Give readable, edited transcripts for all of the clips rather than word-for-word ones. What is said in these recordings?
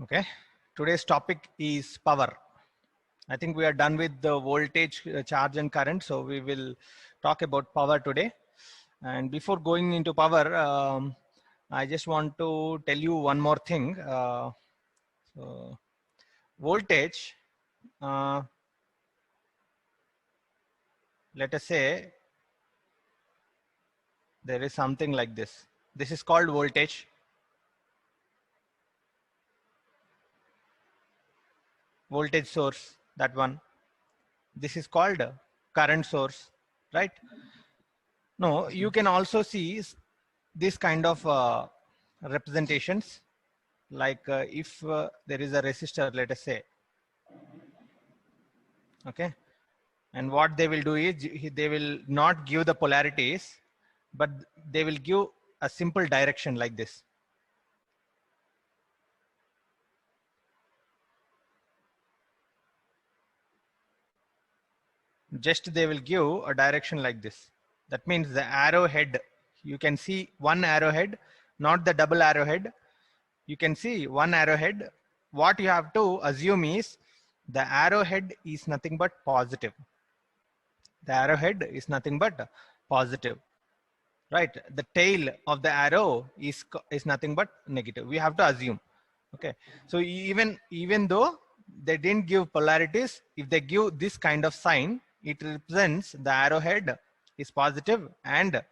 Okay, today's topic is power. I think we are done with the voltage, charge and current. So we will talk about power today. And before going into power, I just want to tell you one more thing. So voltage, uh, let us say there is something like this. This is called voltage. Voltage source, that one. This is called current source, right? No, you can also see this kind of representations, like if there is a resistor, let us say, okay, and what they will do is they will not give the polarities, but they will give a simple direction like this. Just they will give a direction like this. That means the arrowhead, you can see one arrowhead, not the double arrowhead. You can see one arrowhead. What you have to assume is the arrowhead is nothing but positive. The arrowhead is nothing but positive, right? The tail of the arrow is nothing but negative. We have to assume. Okay, so even though they didn't give polarities, if they give this kind of sign, it represents the arrowhead is positive and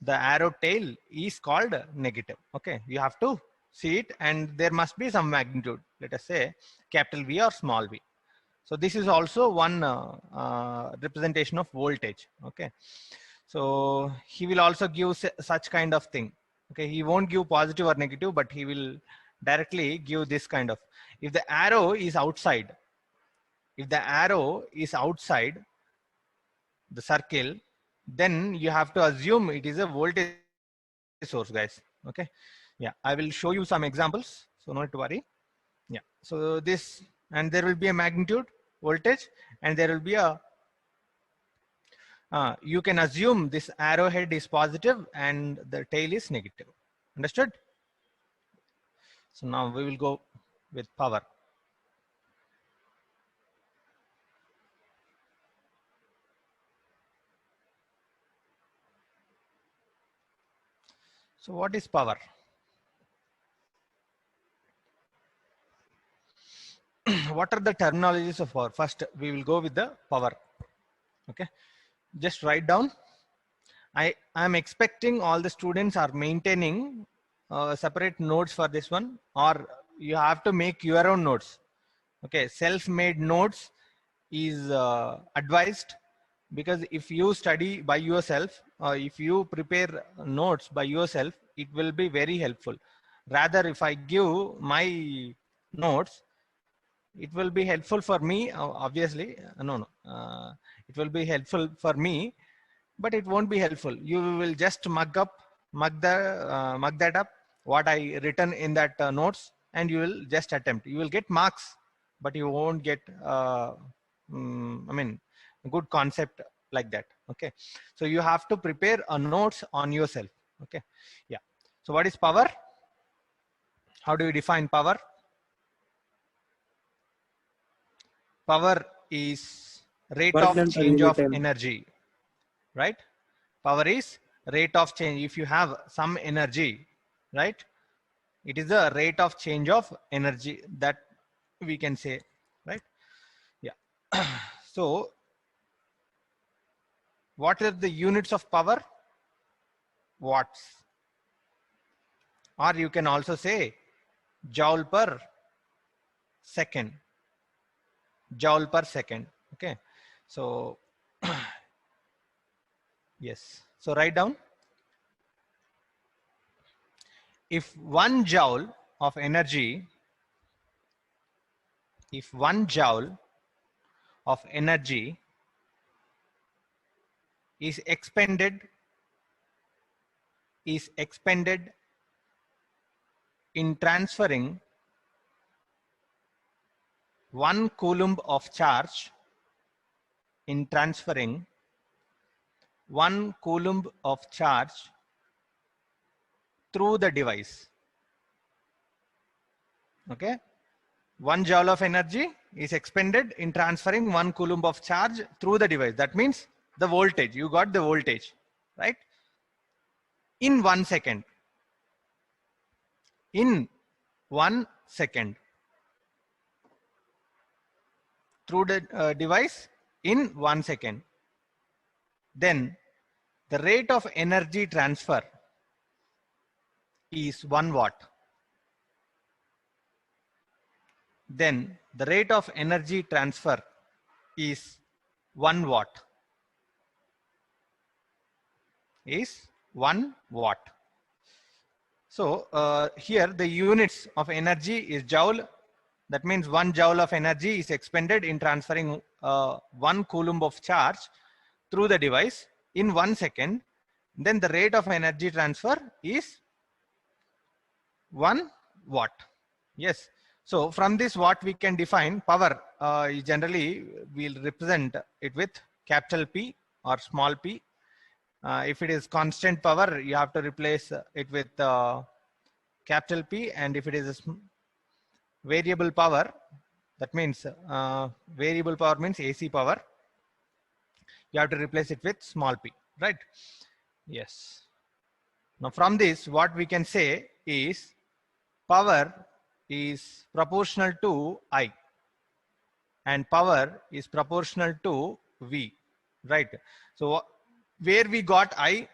the arrow tail is called negative. Okay, you have to see it, and there must be some magnitude, let us say capital V or small v. So this is also one representation of voltage. Okay, so he will also give such kind of thing. Okay, he won't give positive or negative, but he will directly give this kind of. If the arrow is outside, if the arrow is outside the circle, then you have to assume it is a voltage source, guys. Okay, yeah, I will show you some examples, so not to worry. Yeah, so this, and there will be a magnitude voltage, and there will be a you can assume this arrowhead is positive and the tail is negative. Understood? So now we will go with power. So what is power? What are the terminologies of power? First, we will go with the power. Okay, just write down. I am expecting all the students are maintaining separate notes for this one, or you have to make your own notes. Okay, self-made notes is advised, because if you study by yourself, or if you prepare notes by yourself, it will be very helpful. Rather, if I give my notes, it will be helpful for me, obviously. No, it will be helpful for me, but it won't be helpful. You will just mug that up, what I written in that notes, and you will just attempt. You will get marks, but you won't get, I mean, good concept like that. Okay, so you have to prepare a notes on yourself. Okay, yeah. So what is power? How do you define power? Power is rate Work of done change per of unit time. energy, right? Power is rate of change. If you have some energy, right, it is the rate of change of energy, that we can say, right? Yeah. So what are the units of power? Watts, or you can also say joule per second. Joule per second. Okay, so yes, so write down, if 1 joule of energy, if 1 joule of energy is expended in transferring 1 coulomb of charge, in transferring 1 coulomb of charge through the device. Okay, 1 joule of energy is expended in transferring 1 coulomb of charge through the device. That means the voltage, you got the voltage, right? In 1 second. In 1 second. Through the device in 1 second. Then the rate of energy transfer is 1 watt. Then the rate of energy transfer is 1 watt. Is 1 watt. So here the units of energy is joule. That means 1 joule of energy is expended in transferring 1 coulomb of charge through the device in 1 second. Then the rate of energy transfer is 1 watt. Yes. So from this what we can define power. Generally we'll represent it with capital P or small p. If it is constant power, you have to replace it with capital P, and if it is a variable power, that means variable power means AC power, you have to replace it with small p, right? Yes. Now from this what we can say is power is proportional to I and power is proportional to V, right? So where we got I,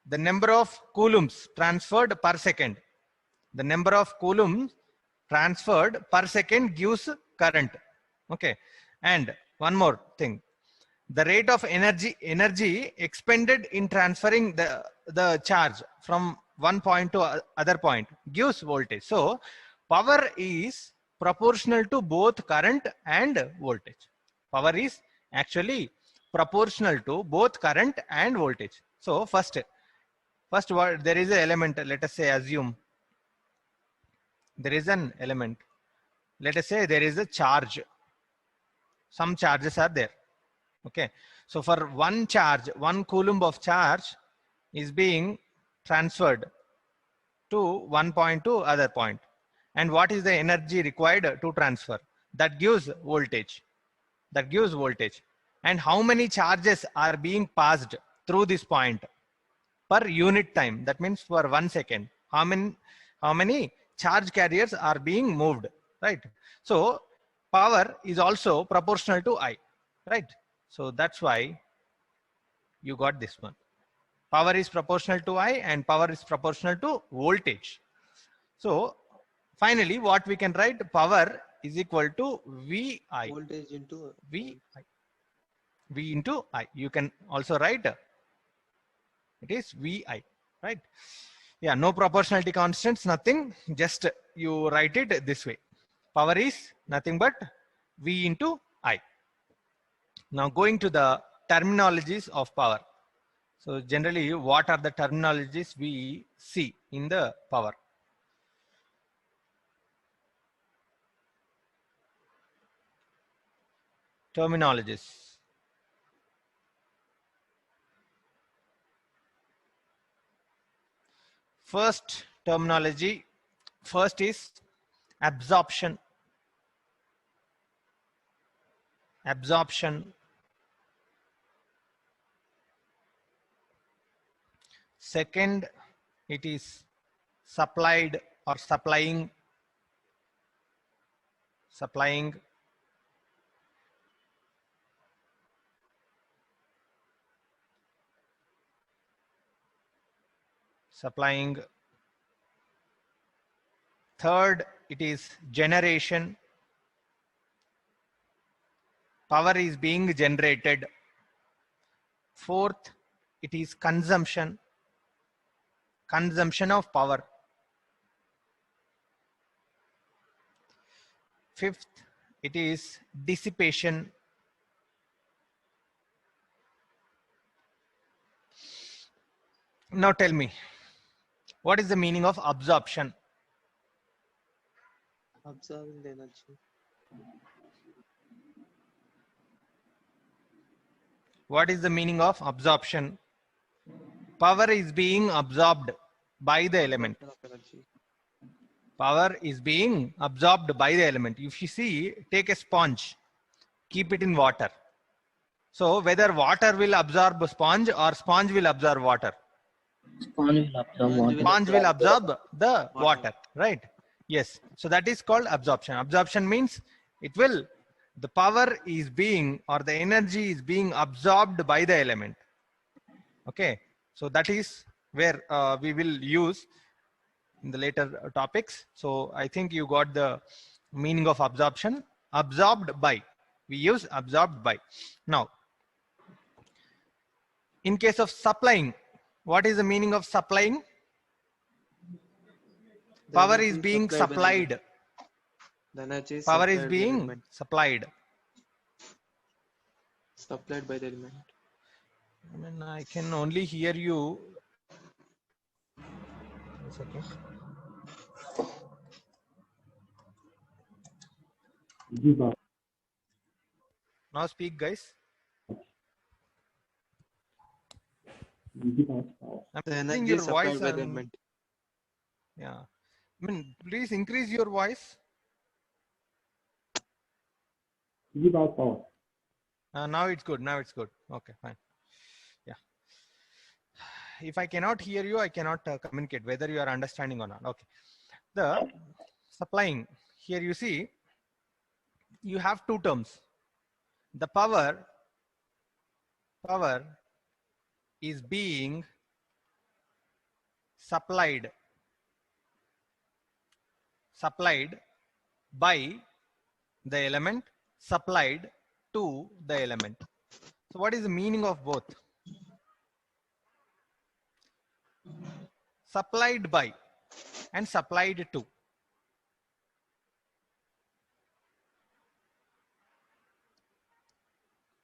the number of coulombs transferred per second. The number of coulombs transferred per second gives current. Okay. And one more thing, the rate of energy expended in transferring the charge from one point to other point gives voltage. So power is proportional to both current and voltage. Power is actually proportional to both current and voltage. So first what, there is an element, let us say assume there is an element, let us say there is a charge, some charges are there. Okay, so for one charge, 1 coulomb of charge is being transferred to one point to other point, and what is the energy required to transfer? That gives voltage. That gives voltage. And how many charges are being passed through this point per unit time? That means for 1 second, how many charge carriers are being moved, right? So power is also proportional to I, right? So that's why you got this one. Power is proportional to I and power is proportional to voltage. So finally what we can write, power is equal to VI. Voltage into V into I. You can also write it is VI, right? Yeah, no proportionality constants, nothing. Just you write it this way. Power is nothing but V into I. Now going to the terminologies of power. So generally, what are the terminologies we see in the power? Terminologies. First terminology, first is absorption. Absorption. Second, it is supplied or supplying. Supplying. Supplying. Third, it is generation. Power is being generated. Fourth, it is consumption. Consumption of power. Fifth, it is dissipation. Now tell me, what is the meaning of absorption? absorbing the energy. What is the meaning of absorption? Power is being absorbed by the element. Absorption of energy. Power is being absorbed by the element. If you see, take a sponge, keep it in water. So whether water will absorb a sponge or sponge will absorb water. Sponge will absorb water. Sponge will absorb the water, right? Yes. So that is called absorption. Absorption means it will, the power is being, or the energy is being absorbed by the element. Okay. So that is where we will use in the later topics. So I think you got the meaning of absorption. Absorbed by. We use absorbed by. Now, in case of supplying, what is the meaning of supplying? The Power energy is being by the supplied. element. The energy is Power is supplied by the being element. supplied. Supplied by the element. I mean, I can only hear you. One second. Now speak, guys. I'm The hearing energy your is supplied voice. by the element. Yeah. I mean, please increase your voice. Now it's good. Now it's good. Okay, fine. Yeah. If I cannot hear you, I cannot communicate whether you are understanding or not. Okay. The supplying, here you see, you have two terms. The power is being supplied by the element, supplied to the element. So what is the meaning of both? Supplied by and supplied to.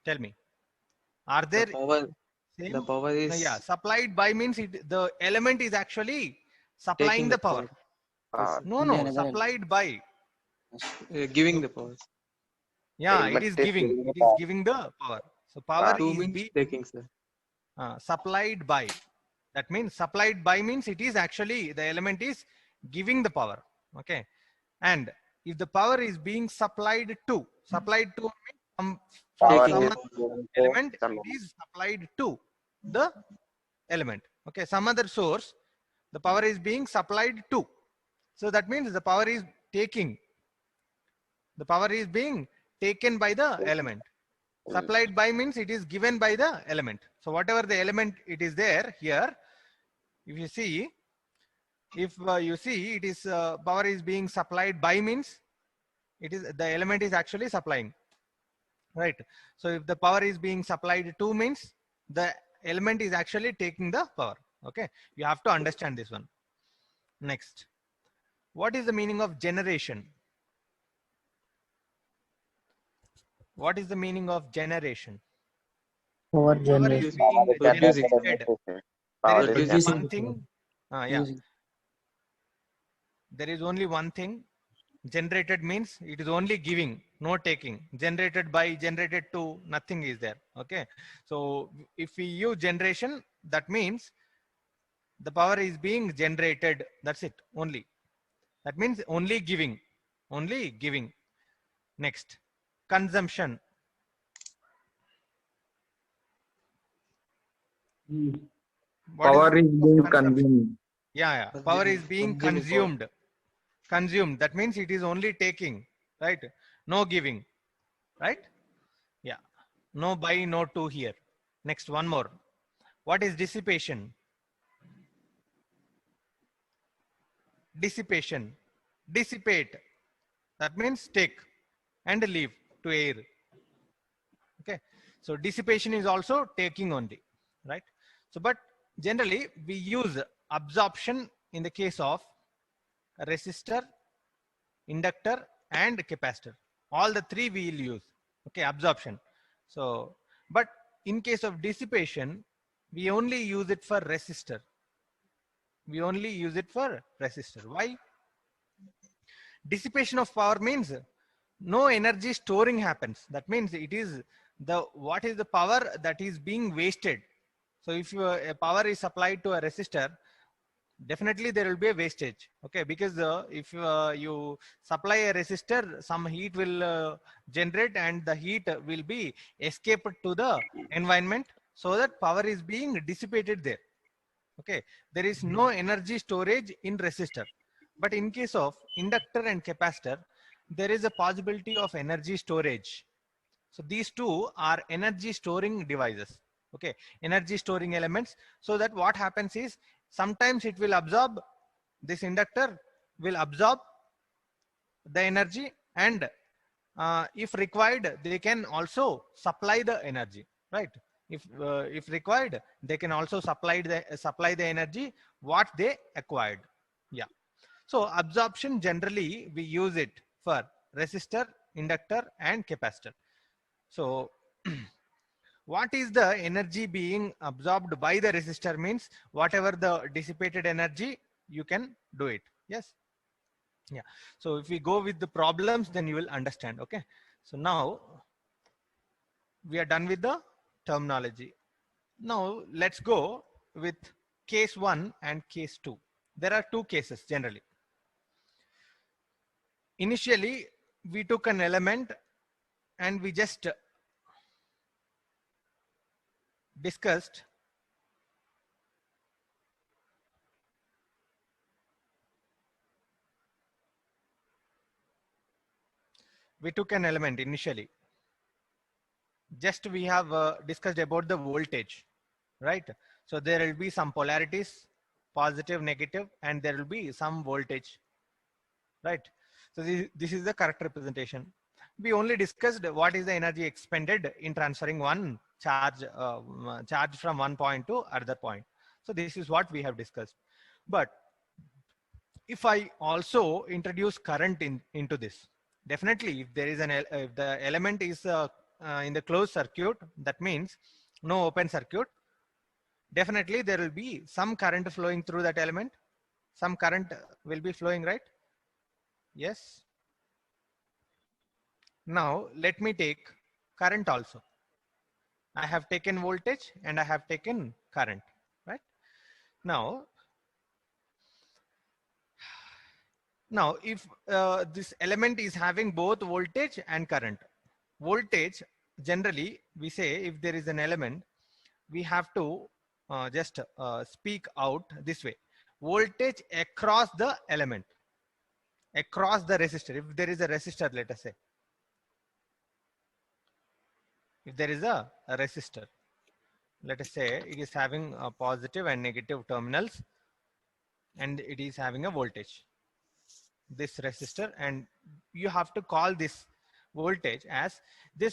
Tell me, are there same? The power is Yeah, supplied by means the element is actually supplying taking the power. Yes, No, supplied by. giving the power. Yeah, it is giving. It is giving the power. So power Two is means being taking, sir. supplied by. That means supplied by means it is actually the element is giving the power. Okay, and if the power is being supplied to means from Taking some it. other element, it is supplied to the element. Okay, some other source, the power is being supplied to. So that means the power is taking. The power is being taken by the element. Supplied by means it is given by the element. So whatever the element it is there here, if you see, if you see it is power is being supplied by means it is the element is actually supplying, right? So if the power is being supplied to means the element is actually taking the power. Okay, you have to understand this one. Next, what is the meaning of generation? What is the meaning of generation? Power Power generation. is being Producing. generated. There is only Producing. one thing. Yeah, there is only one thing. Generated means it is only giving, no taking. Generated by, generated to, nothing is there. Okay, so if we use generation, that means the power is being generated. That's it, only. That means only giving, only giving. Next, consumption. What Power is being consumption? consumed. Yeah, power is being consumed. Consumed, that means it is only taking, right? No giving, right? Yeah, no buy, no to here. Next, one more. What is dissipation? Dissipation, dissipate, that means take and leave to air. Okay, so dissipation is also taking only, right? So but generally we use absorption in the case of resistor, inductor and capacitor. All the three we will use. Okay, absorption. So but in case of dissipation, we only use it for resistor. We only use it for resistor. Why? Dissipation of power means no energy storing happens. That means it is the, what is the power that is being wasted. So if a power is supplied to a resistor, definitely there will be a wastage. Okay, because if you supply a resistor, some heat will generate, and the heat will be escaped to the environment, so that power is being dissipated there. Okay, there is no energy storage in resistor, but in case of inductor and capacitor, there is a possibility of energy storage. So these two are energy storing devices. Okay, energy storing elements. So that what happens is, sometimes it will absorb, this inductor will absorb the energy, and if required, they can also supply the energy, right? If required, they can also supply the energy what they acquired. Yeah. So absorption, generally we use it for resistor, inductor, and capacitor. So what is the energy being absorbed by the resistor means whatever the dissipated energy, you can do it. Yes. Yeah. So if we go with the problems, then you will understand. Okay. So now we are done with the terminology. Now let's go with case 1 and case 2. There are two cases generally. Initially, we took an element and we just discussed we took an element initially. Just we have discussed about the voltage, right? So there will be some polarities, positive, negative, and there will be some voltage, right? So this is the correct representation. We only discussed what is the energy expended in transferring one charge from one point to other point. So this is what we have discussed. But if I also introduce current into this, definitely if there is if the element is in the closed circuit, that means no open circuit, definitely there will be some current flowing through that element. Some current will be flowing, right? Yes. Now let me take current also. I have taken voltage and I have taken current, right? Now if this element is having both voltage and current, voltage, generally we say if there is an element, we have to just speak out this way: voltage across the element, across the resistor. If there is a resistor, let us say, if there is a resistor, let us say it is having a positive and negative terminals, and it is having a voltage, this resistor, and you have to call this voltage as the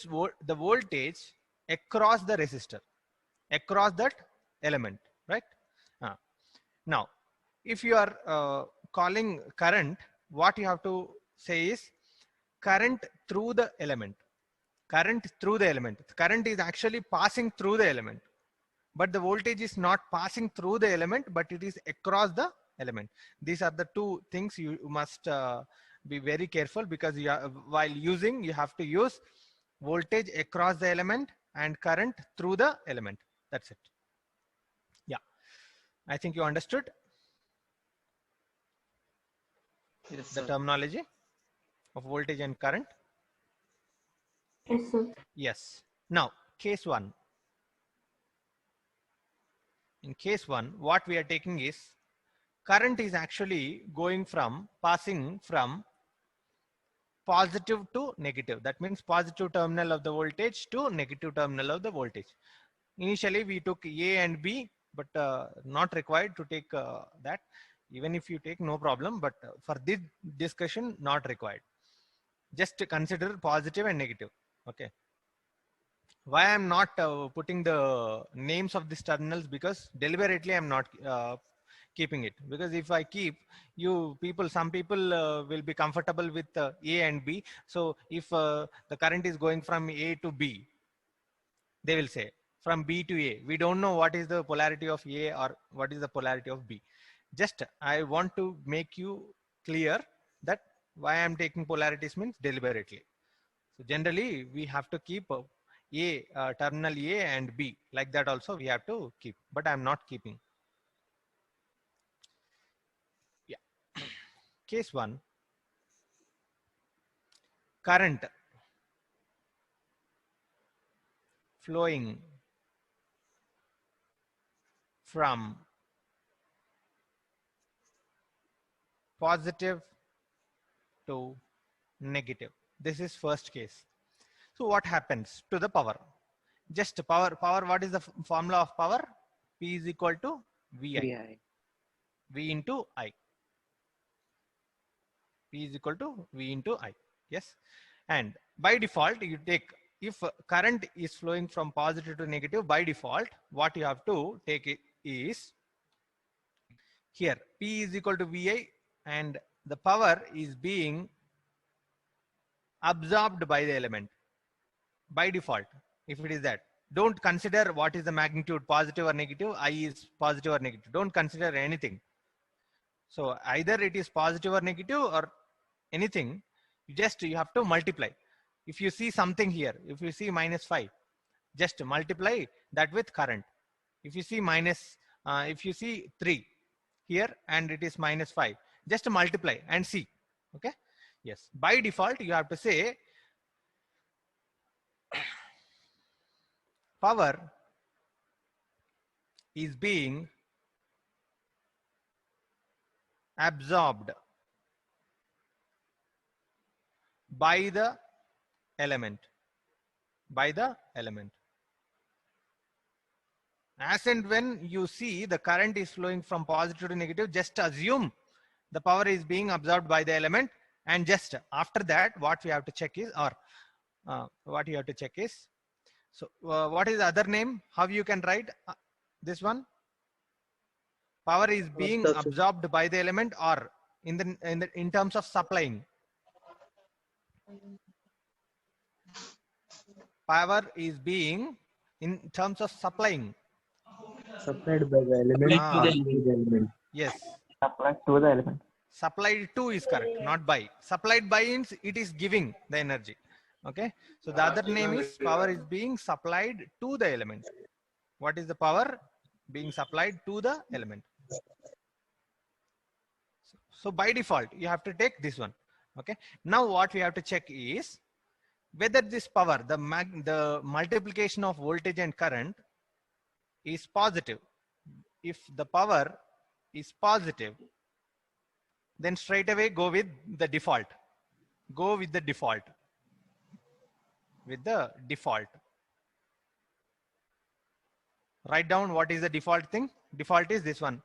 voltage across the resistor, across that element, right? uh, Now if you are calling current, what you have to say is current through the element. Current through the element, current is actually passing through the element, but the voltage is not passing through the element, but it is across the element. These are the two things you must be very careful, because while using, you have to use voltage across the element and current through the element. That's it. Yeah, I think you understood Yes, the sir. terminology of voltage and current. Yes, sir. Yes. Now case 1. In case 1, what we are taking is current is actually passing from positive to negative. That means positive terminal of the voltage to negative terminal of the voltage. Initially we took A and B, but not required to take that. Even if you take, no problem, but for this discussion, not required. Just consider positive and negative. Okay. Why I'm not putting the names of these terminals, because deliberately I'm not keeping it, because if I keep, some people will be comfortable with A and B. So if the current is going from A to B, they will say from B to A, we don't know what is the polarity of A or what is the polarity of B. Just I want to make you clear that why I'm taking polarities means deliberately. So generally we have to keep terminal A and B, like that also we have to keep, but I'm not keeping. Case 1, current flowing from positive to negative. This is first case. So what happens to the power? Just power, what is the formula of power? P is equal to VI, VI. V into I. P is equal to V into I. Yes. And by default, you take, if current is flowing from positive to negative, by default, what you have to take is here, P is equal to VI, and the power is being absorbed by the element by default. If it is that, don't consider what is the magnitude, positive or negative. I is positive or negative. Don't consider anything. So either it is positive or negative or anything. You have to multiply. If you see something here, if you see -5, just multiply that with current. If you see if you see 3 here and it is -5, just multiply and see. Okay. Yes. By default, you have to say power is being absorbed by the element. As and when you see the current is flowing from positive to negative, just assume the power is being absorbed by the element, and just after that, what we have to check is, so what is the other name? How you can write this one? Power is being absorbed by the element, or in terms of supplying. Power is being in terms of supplying. Supplied by the element. Yes. Supplied to the element. Supplied to is correct, not by. Supplied by means it is giving the energy. Okay. So the other name is power is being supplied to the element. What is the power being supplied to the element? So by default, you have to take this one. Okay. Now what we have to check is whether this power, the multiplication of voltage and current is positive. If the power is positive, then straight away go with the default. Go with the default. With the default. Write down what is the default thing. Default is this one.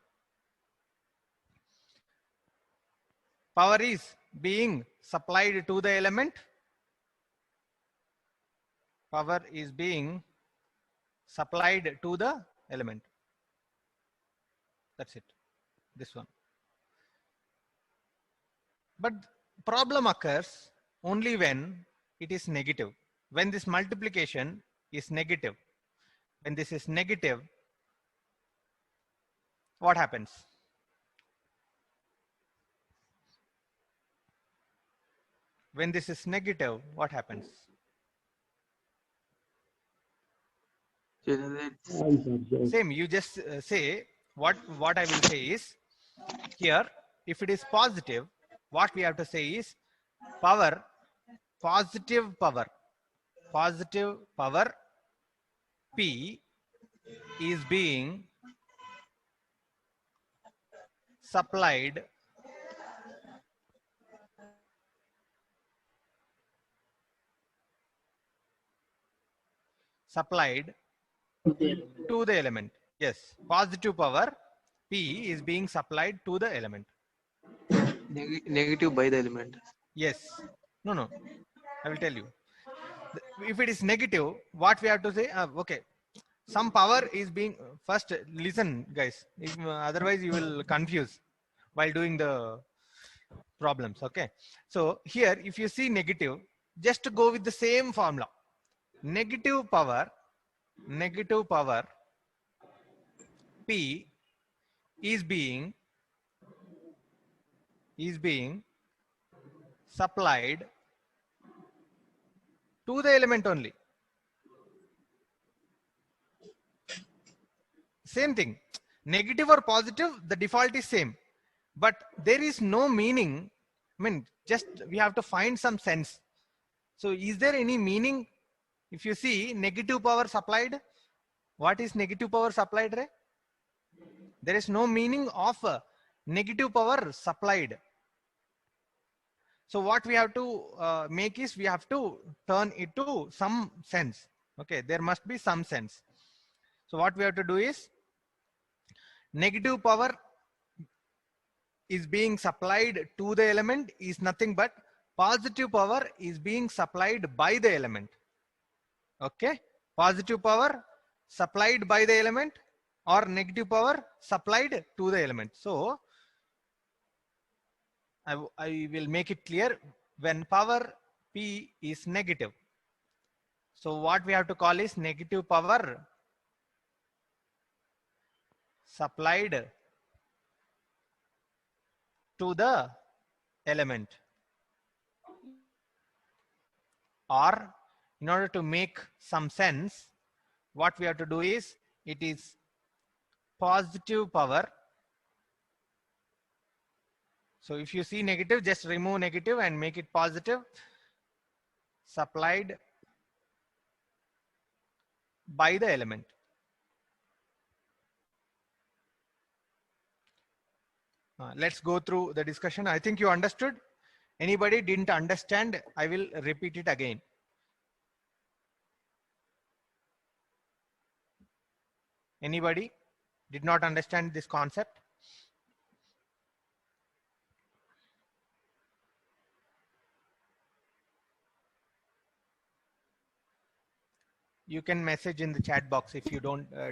Power is being supplied to the element. Power is being supplied to the element. That's it. This one. But problem occurs only when it is negative. When this multiplication is negative. When this is negative, what happens? When this is negative, what happens? Same, you just say, what I will say is, here, if it is positive, what we have to say is power, positive power P is being supplied to the element. Yes, positive power P is being supplied to the element. Negative by the element. Yes. No. I will tell you. If it is negative, what we have to say? Okay. Some power is being, first listen guys, otherwise you will confuse while doing the problems. Okay. So here, if you see negative, just go with the same formula. Negative power P is being supplied to the element only. Same thing, negative or positive, the default is same, but there is no meaning mean, just we have to find some sense. So is there any meaning? If you see negative power supplied, what is negative power supplied, Ray? There is no meaning of negative power supplied. So what we have to make is we have to turn it to some sense. Okay, there must be some sense. So what we have to do is negative power is being supplied to the element is nothing but positive power is being supplied by the element. Okay, positive power supplied by the element or negative power supplied to the element. So I will make it clear. When power P is negative, so what we have to call is negative power supplied to the element, or in order to make some sense, what we have to do is it is positive power. So if you see negative, just remove negative and make it positive, supplied by the element. Let's go through the discussion. I think you understood. Anybody didn't understand, I will repeat it again. Anybody did not understand this concept? You can message in the chat box if you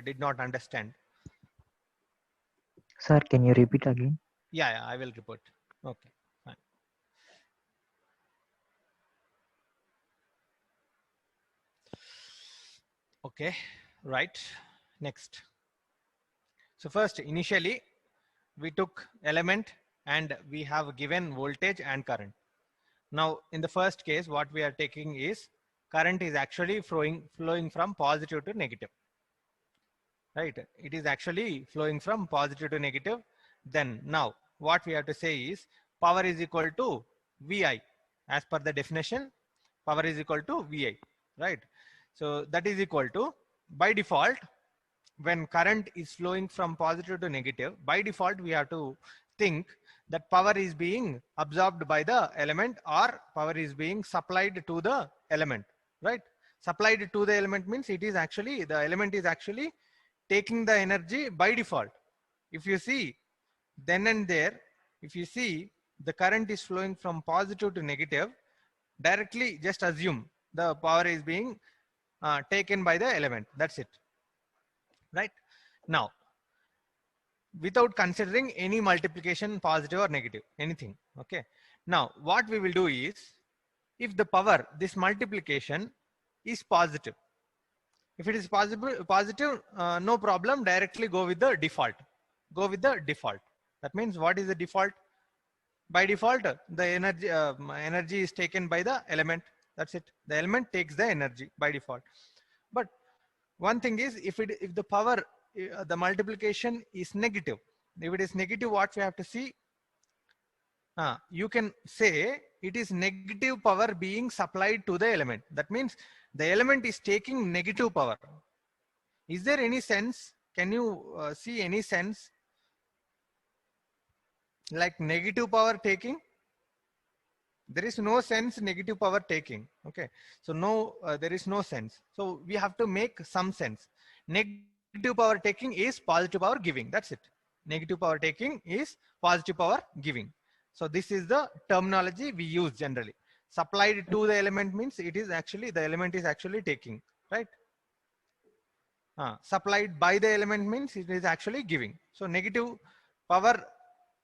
did not understand. Sir, can you repeat again? Yeah, I will report. Okay, fine. Okay, right. Next. So first, initially, we took element and we have given voltage and current. Now, in the first case, what we are taking is current is actually flowing from positive to negative. Right? It is actually flowing from positive to negative. Then now, what we have to say is power is equal to VI. As per the definition, power is equal to VI. Right? So that is equal to, by default, when current is flowing from positive to negative, by default, we have to think that power is being absorbed by the element or power is being supplied to the element, right? Supplied to the element means it is actually, the element is actually taking the energy by default. If you see then and there, if you see the current is flowing from positive to negative, directly just assume the power is being taken by the element. That's it. Right? Now, without considering any multiplication, positive or negative, anything. Okay. Now, what we will do is, if the power, this multiplication is positive, if it is positive, no problem, directly go with the default. Go with the default. That means what is the default? By default, the energy is taken by the element. That's it. The element takes the energy by default. But one thing is, if the power, the multiplication is negative, if it is negative, what we have to see, you can say it is negative power being supplied to the element. That means the element is taking negative power. Is there any sense? Can you see any sense like negative power taking? There is no sense negative power taking. Okay, so no, there is no sense. So we have to make some sense. Negative power taking is positive power giving. That's it. Negative power taking is positive power giving. So this is the terminology we use generally. Supplied to the element means it is actually, the element is actually taking, right? Supplied by the element means it is actually giving. So negative power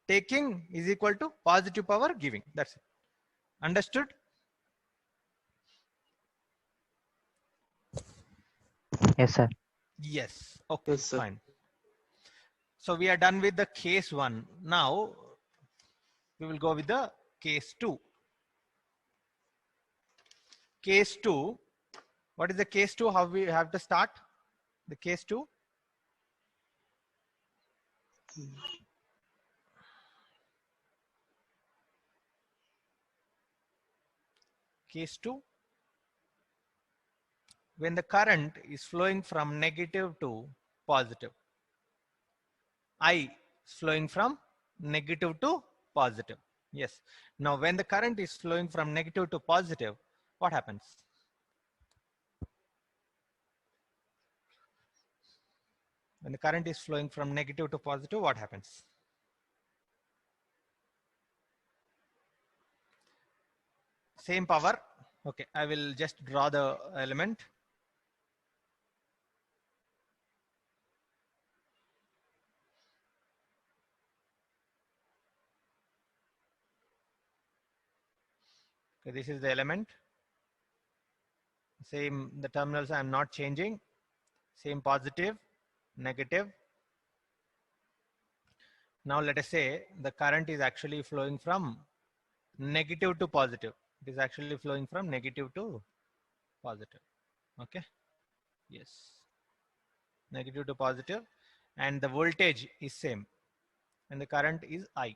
taking is equal to positive power giving. That's it. Understood? Yes, sir. Yes. Okay, Yes, sir. fine. So we are done with the case 1. Now we will go with the case 2. Case 2. What is the case 2? How we have to start the case 2? Case 2, when the current is flowing from negative to positive. I is flowing from negative to positive. Yes. Now, when the current is flowing from negative to positive, what happens? When the current is flowing from negative to positive, what happens? Same power. Okay, I will just draw the element. Okay, this is the element. Same, the terminals I am not changing. Same positive, negative. Now let us say the current is actually flowing from negative to positive. It is actually flowing from negative to positive. Okay. Yes. Negative to positive, and the voltage is same, and the current is I.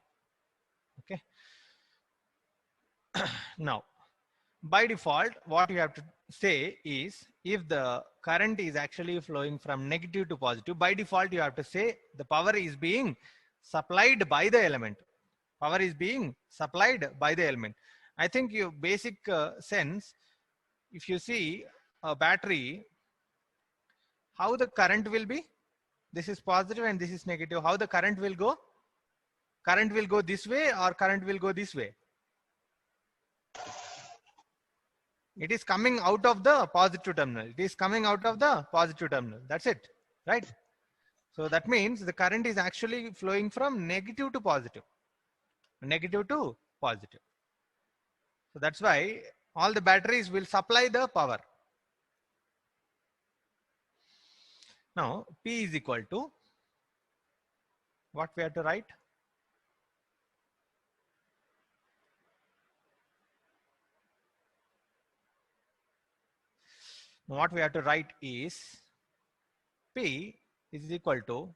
Okay. Now, by default, what you have to say is, if the current is actually flowing from negative to positive, by default, you have to say the power is being supplied by the element. Power is being supplied by the element. I think you basic sense, if you see a battery, how the current will be, this is positive and this is negative, how the current will go? Current will go this way or current will go this way? It is coming out of the positive terminal. It is coming out of the positive terminal. That's it, right? So that means the current is actually flowing from negative to positive. Negative to positive. So that's why all the batteries will supply the power. Now, P is equal to, what we have to write? What we have to write is P is equal to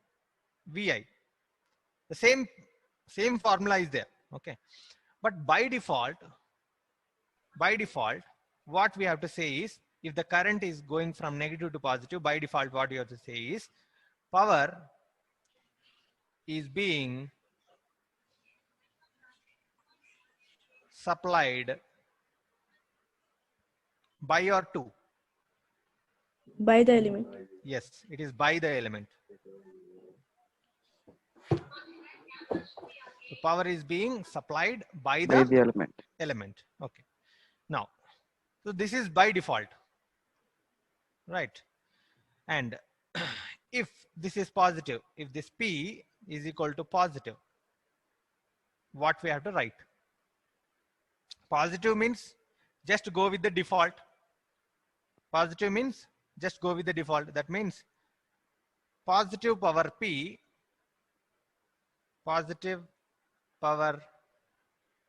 VI. The same formula is there. Okay. But by default, what we have to say is, if the current is going from negative to positive, by default, what you have to say is, power is being supplied by or to? By the element. Yes, it is by the element. The power is being supplied by the element. Okay. Now, so this is by default, right? And if this is positive, if this P is equal to positive, what we have to write? Positive means just go with the default. Positive means just go with the default. That means positive power P, positive power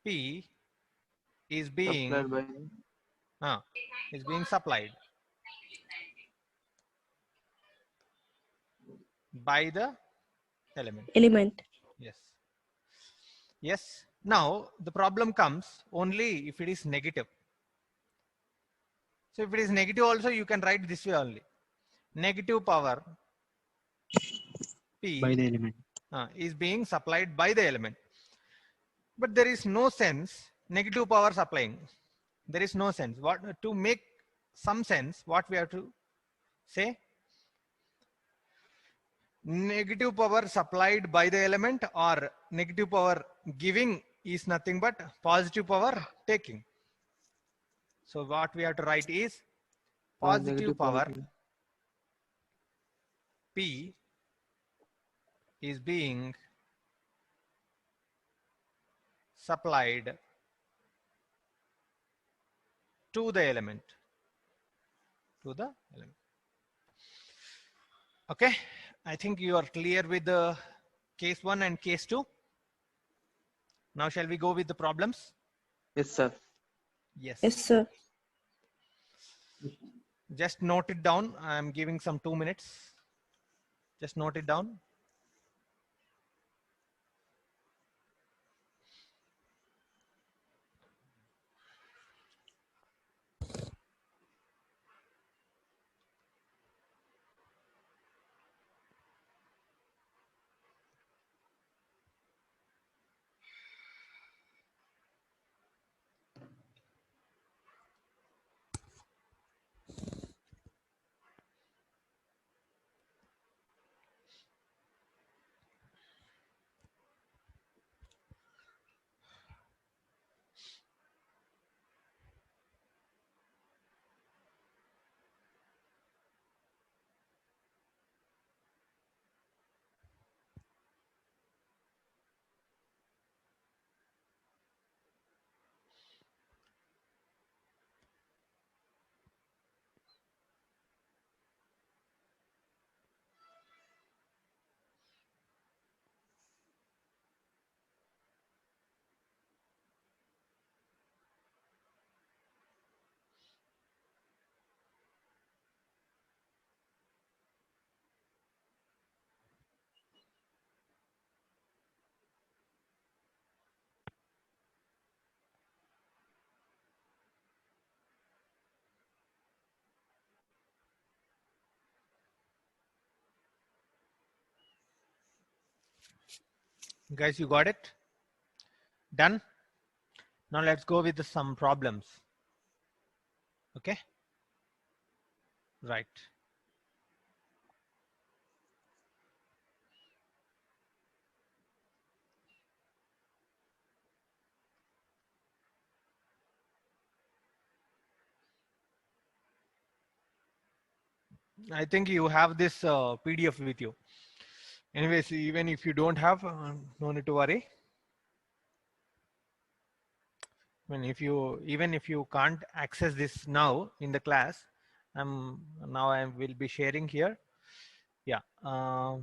P is being supplied by the element. Yes. Yes. Now the problem comes only if it is negative. So if it is negative also, you can write this way only. Negative power P by the element. Is being supplied by the element. But there is no sense negative power supplying. There is no sense. What to make some sense, what we have to say? Negative power supplied by the element or negative power giving is nothing but positive power taking. So what we have to write is positive power P is being supplied to the element. Okay, I think you are clear with the case 1 and case 2. Now shall we go with the problems? Yes, sir. Yes. Yes, sir. Just note it down. I am giving some 2 minutes. Just note it down. Guys, you got it? Done? Now let's go with some problems. Okay? Right. I think you have this PDF with you. Anyways, even if you don't have, no need to worry. I mean, even if you can't access this now in the class, now I will be sharing here. Yeah. I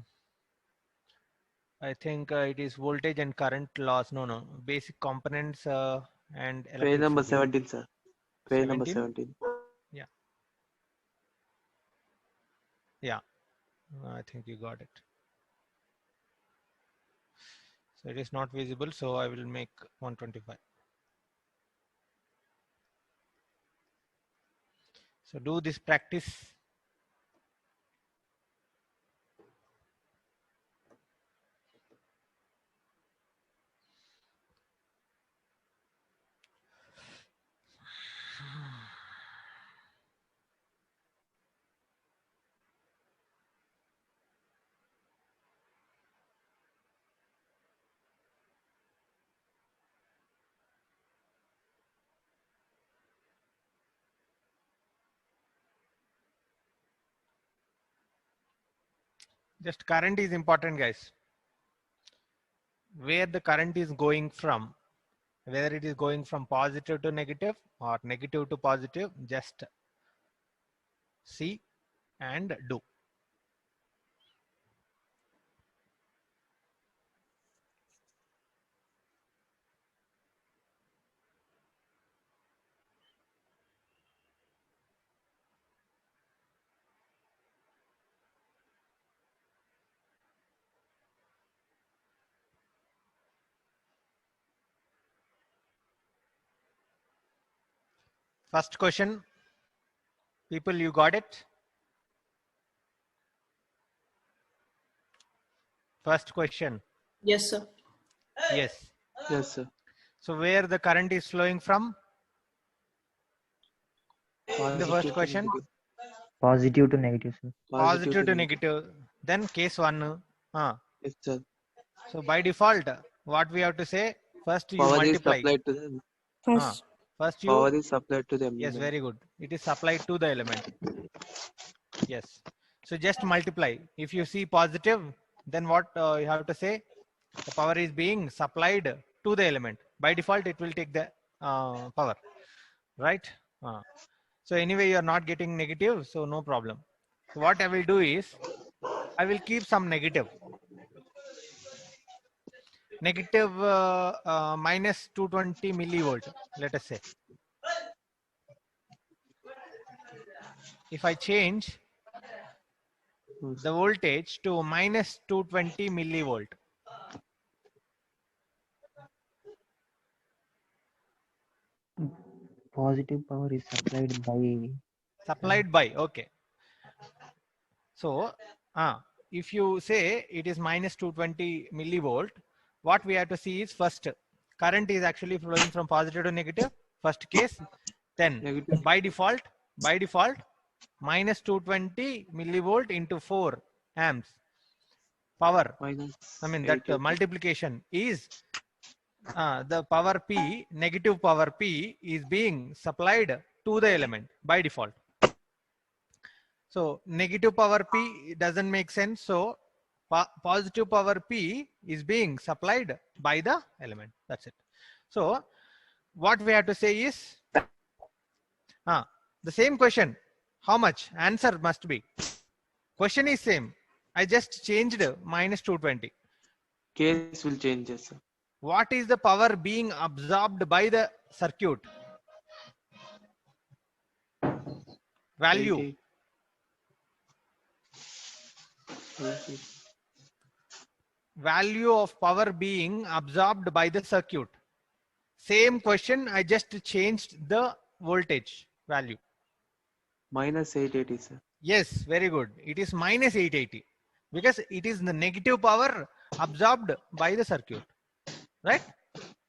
think it is voltage and current laws. No. Basic components and Page electric number circuit. 17, sir. Page number 17? 17. Yeah. I think you got it. So it is not visible, so I will make 125. So do this practice. Just current is important, guys. Where the current is going from, whether it is going from positive to negative or negative to positive, just see and do. First question, people, you got it? First question. Yes, sir. Yes. Yes, sir. So where the current is flowing from? The Positive first to question. negative. Positive to negative, sir. Positive to negative. Then case one. Yes, sir. So by default, what we have to say? First you Power is multiply. supplied to them. First, First you. Power is supplied to them. Yes, very good. It is supplied to the element. Yes. So just multiply. If you see positive, then what you have to say? The power is being supplied to the element. By default, it will take the power, right? So anyway, you are not getting negative, so no problem. So what I will do is, I will keep some negative. Negative minus 220 millivolt, let us say. If I change the voltage to minus 220 millivolt, Positive power is supplied by. okay. So if you say it is minus 220 millivolt, what we have to see is first current is actually flowing from positive to negative, first case. Then Negative. by default minus 220 millivolt into 4 amps power. Minus I mean that 880. multiplication is the power P, negative power P is being supplied to the element by default. So negative power P doesn't make sense. So positive power P is being supplied by the element. That's it. So what we have to say is the same question. How much? Answer must be. Question is same. I just changed minus 220. Case will change, yes, sir. What is the power being absorbed by the circuit? Value. 80. 80. Value of power being absorbed by the circuit. Same question, I just changed the voltage value. Minus 880, sir. Yes, very good. It is minus 880 because it is the negative power absorbed by the circuit, right?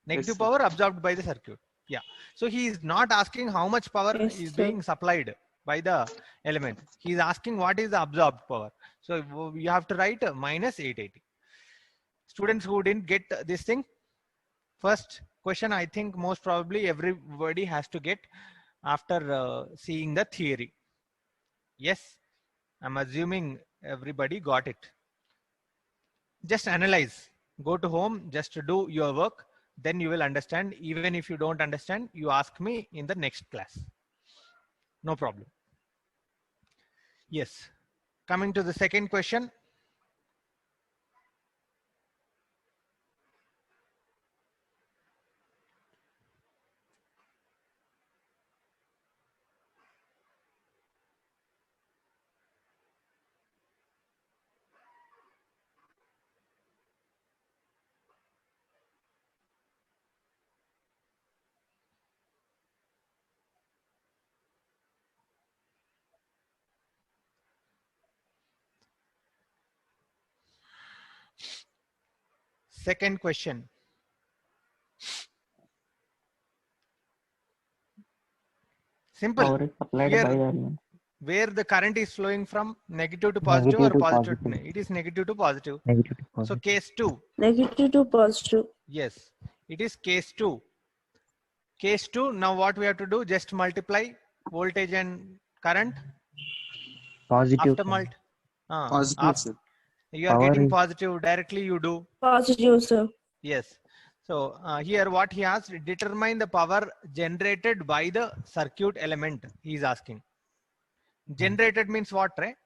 Negative sir. power absorbed by the circuit. Yeah. So he is not asking how much power Yes, is sir. being supplied by the element. He is asking what is the absorbed power. So you have to write minus 880. Students who didn't get this thing, first question, I think most probably everybody has to get after seeing the theory. Yes, I'm assuming everybody got it. Just analyze, go to home, just do your work, then you will understand. Even if you don't understand, you ask me in the next class. No problem. Yes. Coming to the second question. Second question. Simple. Power is supplied Here, by the element. where the current is flowing from, negative to positive or Negative to positive? positive. It is negative to positive. Negative to So positive. case 2. Negative to positive. Yes, it is case 2. Case 2, now what we have to do, just multiply voltage and current. Positive. After Sir. Positive, sir. you are Power getting is positive, directly you do. Positive, sir. Yes. So here what he asked, determine the power generated by the circuit element, he is asking. Generated means what, right?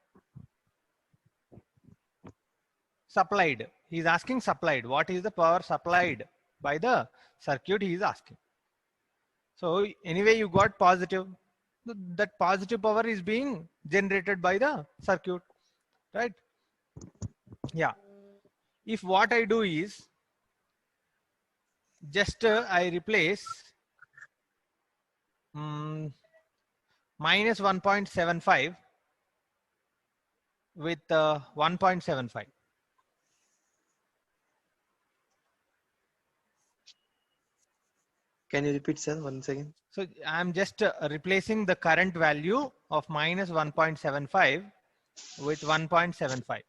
Supplied. He is asking supplied. What is the power supplied by the circuit, he is asking. So anyway, you got positive. That positive power is being generated by the circuit, right? Yeah. If what I do is just I replace minus 1.75 with 1.75. Can you repeat, sir, once again? So I'm just replacing the current value of minus 1.75 with 1.75.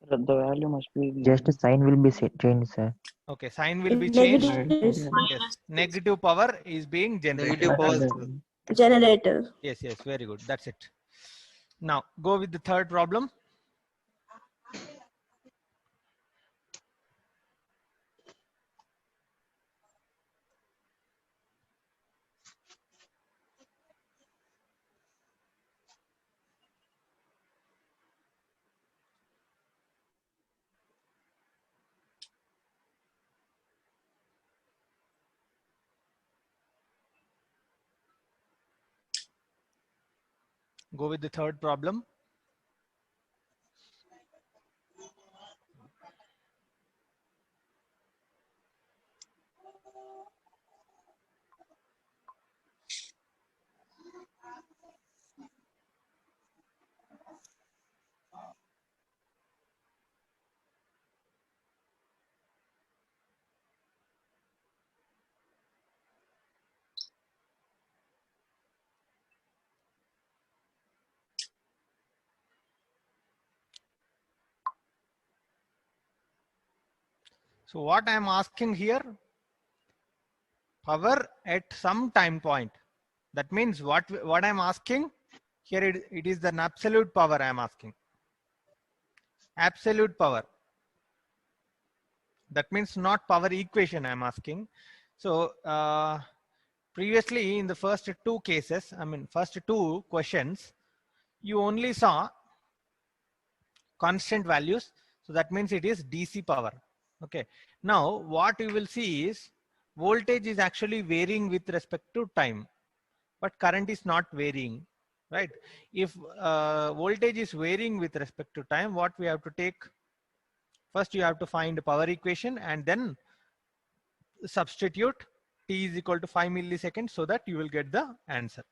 The value must be just a sign will be changed, sir. Okay, sign will be changed. Negative, sir. Yes, negative power is being generated. Negative power, the sir. Generator. Yes, yes, very good. That's it. Now go with the third problem. Go with the third problem. So what I am asking here, power at some time point. That means what I'm asking here, it is an absolute power I am asking. Absolute power. That means not power equation I am asking. So previously in the first two cases, first two questions, you only saw constant values. So that means it is DC power. Okay. Now what you will see is voltage is actually varying with respect to time, but current is not varying, right? If voltage is varying with respect to time, what we have to take? First, you have to find the power equation and then substitute t is equal to 5 milliseconds so that you will get the answer.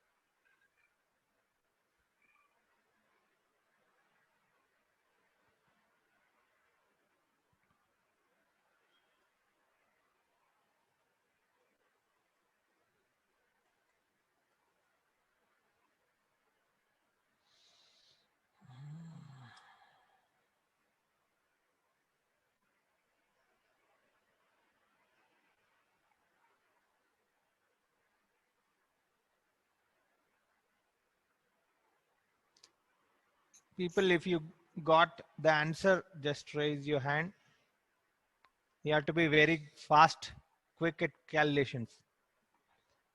People, if you got the answer, just raise your hand. You have to be very fast, quick at calculations.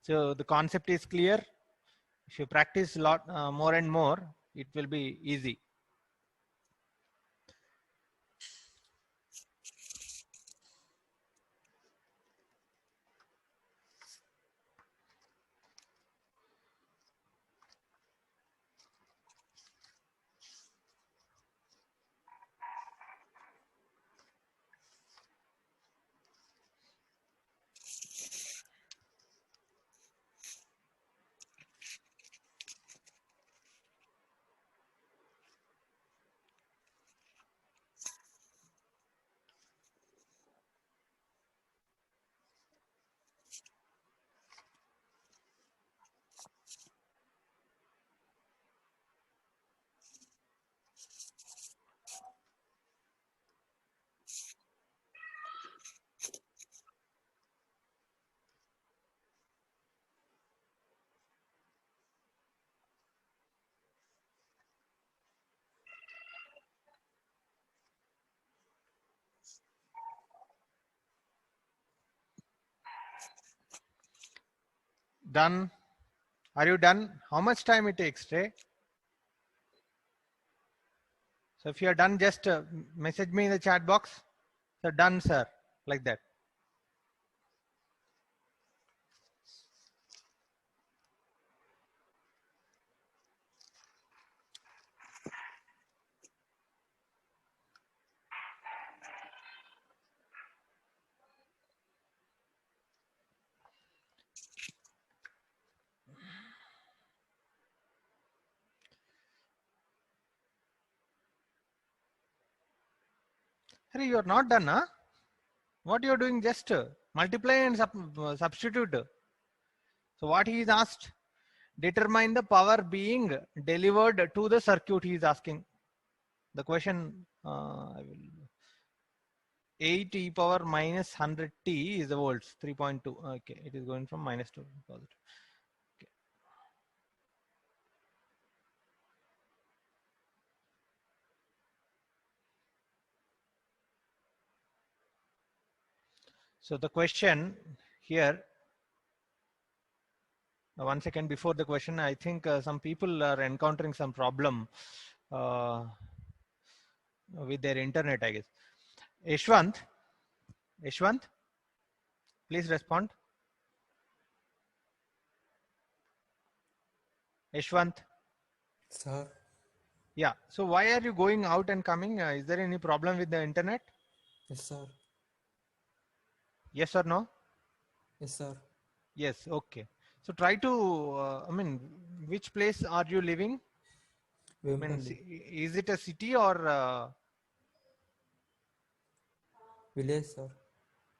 So the concept is clear. If you practice a lot more and more, it will be easy. Done? Are you done? How much time it takes, Ray? So if you are done, just message me in the chat box. So done, sir, like that. Hey, you are not done, huh? What you are doing? Just multiply and substitute. So what he is asked, determine the power being delivered to the circuit. He is asking the question. I will 8 e power minus 100 t is the volts 3.2. Okay, it is going from minus to positive. Okay. So the question here, 1 second before the question, I think some people are encountering some problem with their internet, I guess. Yashwant, please respond. Yashwant. Sir. Yeah. So why are you going out and coming? Is there any problem with the internet? Yes, sir. Yes or no? Yes, sir. Yes. Okay. So try to, which place are you living? Is it a city or village, sir?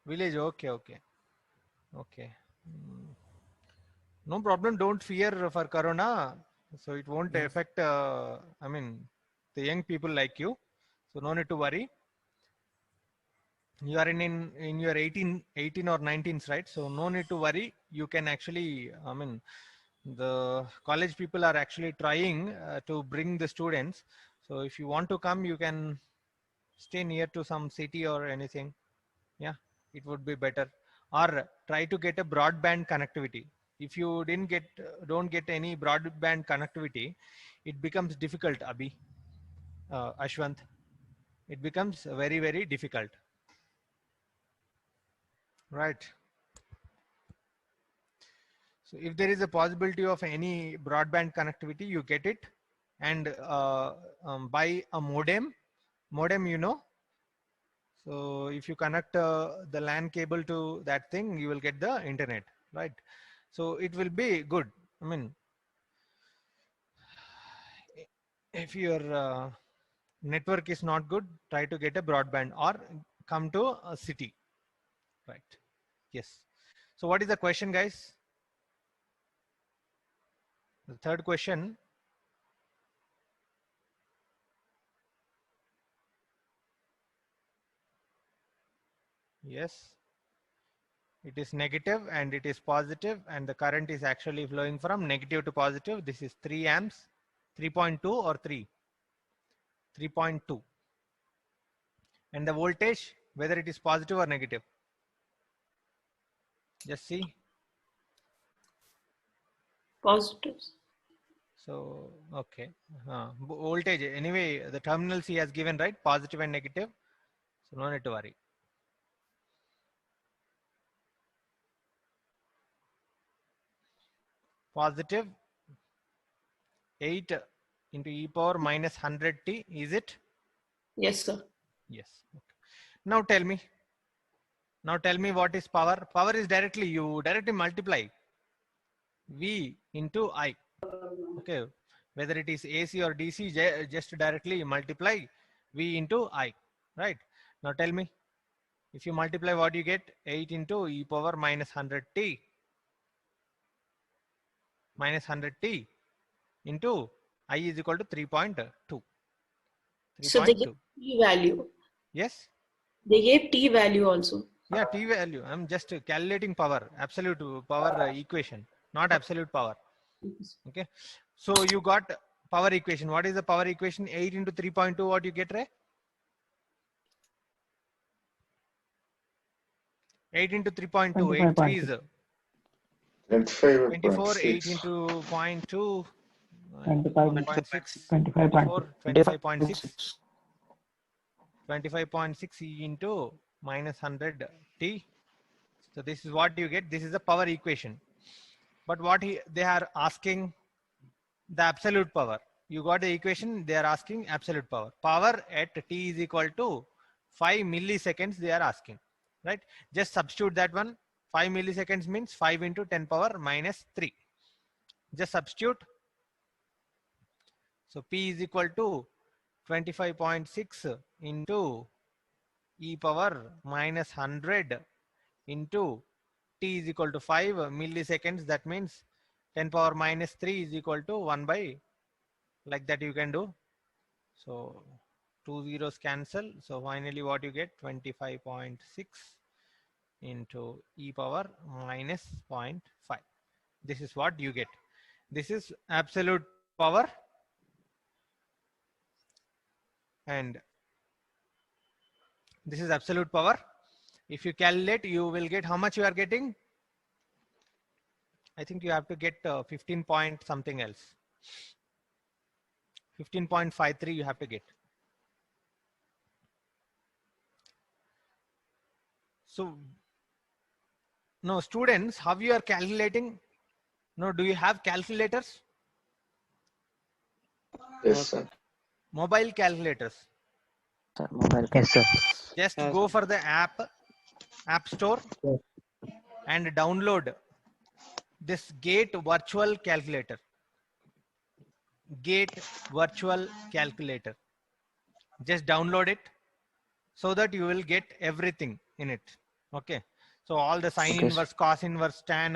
Village. Okay. No problem. Don't fear for Corona. So it won't affect, the young people like you. So no need to worry. You are in your 18 or 19s, right? So no need to worry. You can actually, the college people are actually trying to bring the students. So if you want to come, you can stay near to some city or anything. Yeah, it would be better. Or try to get a broadband connectivity. If you don't get any broadband connectivity, it becomes difficult, Ashwant. It becomes very, very difficult. Right. So if there is a possibility of any broadband connectivity, you get it, and buy a modem. Modem, you know. So if you connect the LAN cable to that thing, you will get the internet, right? So it will be good. I mean, if your network is not good, try to get a broadband or come to a city, right? Yes. So what is the question, guys? The third question. Yes. It is negative and it is positive, and the current is actually flowing from negative to positive. This is 3 amps, 3.2 or 3. 3.2. And the voltage, whether it is positive or negative. Just see. Positive. So, okay. Voltage, anyway, the terminals he has given, right? Positive and negative. So, no need to worry. Positive 8 into e power minus 100t, is it? Yes, sir. Yes. Okay. Now tell me. Now tell me what is power. Power is directly, you directly multiply V into I. Okay. Whether it is AC or DC, just directly multiply V into I. Right. Now tell me. If you multiply, what you get? 8 into e power minus 100t. Minus 100t into I is equal to 3.2. So they gave T value. Yes. They gave T value also. Yeah, T value. I'm just calculating power, absolute power equation, not absolute power. Okay. So you got power equation. What is the power equation? 8 into 3.2. What you get, Ray? 8 into 3.2. 8 3 is 24. 8 into 0.2. 25.6. 25.6 E into minus 100 T. So this is what you get. This is the power equation. But what they are asking, the absolute power. You got the equation, they are asking absolute power. Power at T is equal to 5 milliseconds they are asking, right? Just substitute that one. 5 milliseconds means 5 into 10 power minus 3. Just substitute. So P is equal to 25.6 into e power minus 100 into T is equal to 5 milliseconds. That means 10 power minus 3 is equal to 1 by, like that you can do. So 2 zeros cancel. So finally what you get? 25.6 into e power minus 0.5. This is what you get. This is absolute power. And this is absolute power. If you calculate, you will get how much you are getting. I think you have to get 15 point something else. 15.53 you have to get. So, no, students, how you are calculating? No, do you have calculators? Yes, sir. Mobile calculators. Sir, mobile. Yes, sir. Just go for the app store and download this Gate virtual calculator. Gate virtual calculator. Just download it so that you will get everything in it. Okay. So all the sine inverse, cos inverse, tan,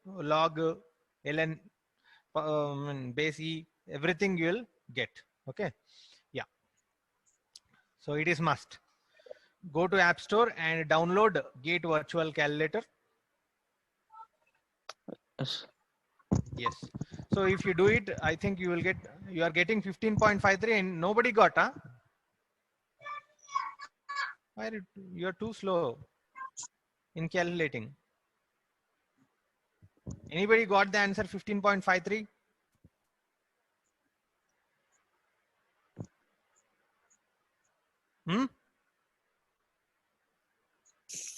log, ln, base e, everything you will get. Okay. Yeah. So it is must. Go to App Store and download Gate virtual calculator. Yes. Yes. So if you do it, I think you will get, you are getting 15.53 and nobody got, huh? Why you're too slow in calculating? Anybody got the answer 15.53? Hmm?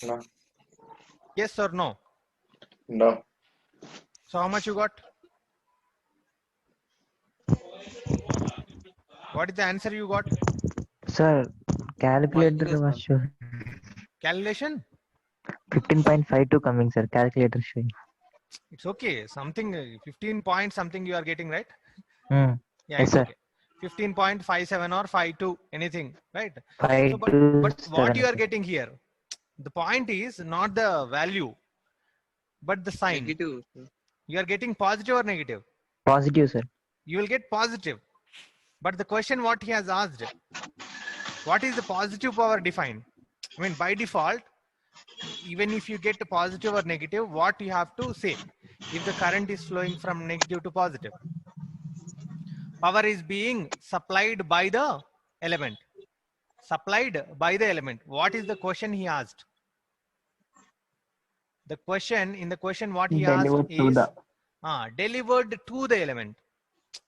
No. Yes or no? No. So how much you got? What is the answer you got? Sir, calculator was showing Calculation? 15.52 coming, sir. Calculator showing. It's okay. Something 15 point something you are getting, right? Hmm. Yeah, Yes, it's sir. okay. 15.57 or 52, anything, right? 5 So, to but what 7. you are getting here, the point is not the value, but the sign. Negative. You are getting positive or negative? Positive, sir. You will get positive. But the question what he has asked, what is the positive power defined? I mean, by default, even if you get positive or negative, what you have to say if the current is flowing from negative to positive. power is being supplied by the element. Supplied by the element. What is the question he asked? The question in the question what he asked Delivered to is the. delivered to the element.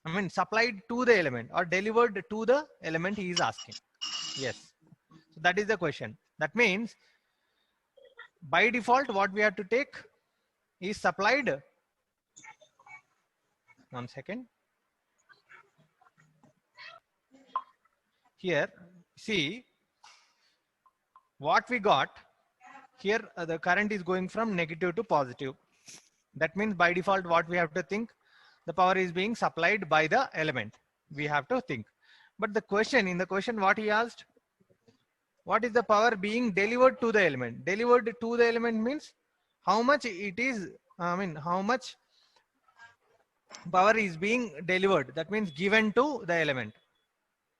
I mean supplied to the element or delivered to the element he is asking. Yes. So that is the question. That means by default what we have to take is supplied. One second. Here, see what we got here. The current is going from negative to positive. That means by default what we have to think, the power is being supplied by the element. We have to think. But the question, in the question what he asked, what is the power being delivered to the element? Delivered to the element means how much it is, I mean how much power is being delivered. That means given to the element.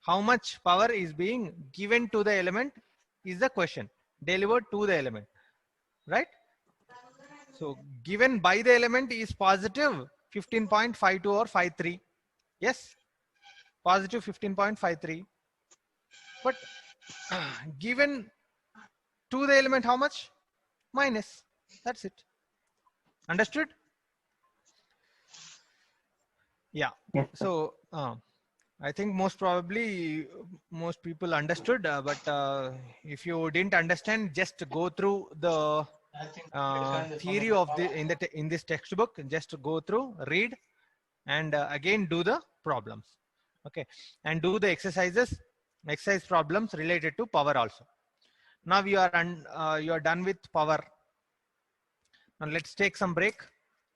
How much power is being given to the element is the question. Delivered to the element, right? So given by the element is positive 15.52 or 53. Yes, positive 15.53. But given to the element how much? Minus. That's it. Understood? Yeah. Yes, sir. So I think most probably most people understood, but if you didn't understand, just go through the theory of the in this textbook. Just go through, read, and again do the problems. Okay, and do the exercise problems related to power also. Now you are done with power. Now let's take some break,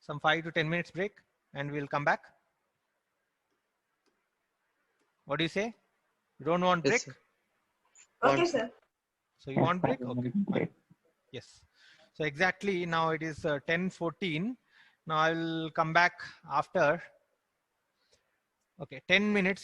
some 5 to 10 minutes break, and we'll come back. What do you say? You don't want break? Yes, sir. Okay, sir. So you want break? Sir, Okay. great. Yes. So exactly now it is 10:14. Now I will come back after. Okay, 10 minutes.